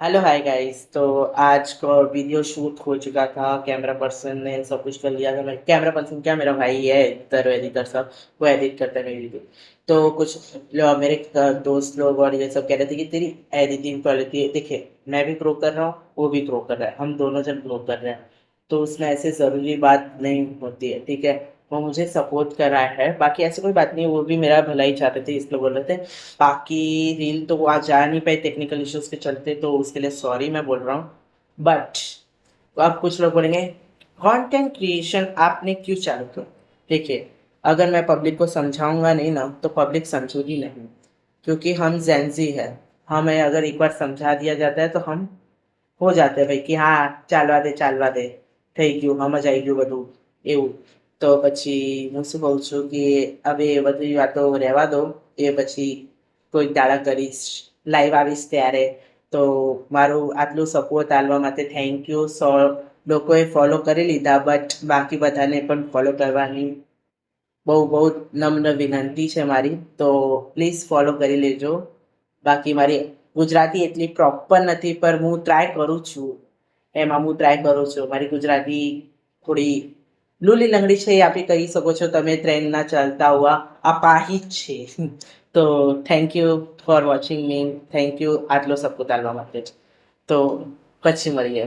Hello hi guys. तो आज का वीडियो शूट हो चुका था, कैमरा पर्सन ने सब कुछ कर लिया था। मैं कैमरा पर्सन क्या, मेरा भाई है एडिटर एडिटर सब, वो एडिट करता है मेरी वीडियो। तो कुछ मेरे दोस्त लोग और ये सब कह रहे थे कि तेरी एडिटिंग क्वालिटी देखे, मैं भी ग्रो कर रहा हूँ, वो भी ग्रो कर रहा है, हम दोनों जन ग्रो कर रहे हैं। तो उसमें ऐसे ज़रूरी बात नहीं होती है, ठीक है। वो मुझे सपोर्ट कर रहा है, बाकी ऐसी कोई बात नहीं, वो भी मेरा भला ही चाहते थे इसलिए बोल रहे थे। बाकी रील तो वो आज जा नहीं पाई टेक्निकल इश्यूज के चलते, तो उसके लिए सॉरी मैं बोल रहा हूँ। बट अब कुछ लोग बोलेंगे कंटेंट क्रिएशन आपने क्यों चालू किया। देखिए, अगर मैं पब्लिक को समझाऊंगा नहीं ना तो पब्लिक समझूगी नहीं, क्योंकि हम जेंजी है। हमें अगर एक बार समझा दिया जाता है तो हम हो जाते भाई कि હા ચાલવા દે થઈ ગયું, સમજ આવી ગયું બધું એવું। તો પછી હું શું કહું છું કે હવે એ બધી વાતો રહેવા દો, એ પછી કોઈક દાડા કરીશ, લાઈવ આવીશ ત્યારે। તો મારું આટલું સપોર્ટ આલવા માટે થેન્ક યુ। લોકોએ ફોલો કરી લીધા, બટ બાકી બધાને પણ ફોલો કરવાની બહુ બહુ નમ્ર વિનંતી છે મારી। તો પ્લીઝ ફોલો કરી લેજો। બાકી મારી ગુજરાતી એટલી પ્રોપર નથી, પણ હું ટ્રાય કરું છું। એમાં હું ટ્રાય કરું છું, મારી ગુજરાતી થોડી લૂલી લંગડી છે, એ આપી કહી શકો છો તમે। ટ્રેનના ચાલતા હુઆ અપાહિજ છે। તો thank you for watching me, thank you આટલો સપોર્ટ આપવા માટે। તો પછી મળીએ।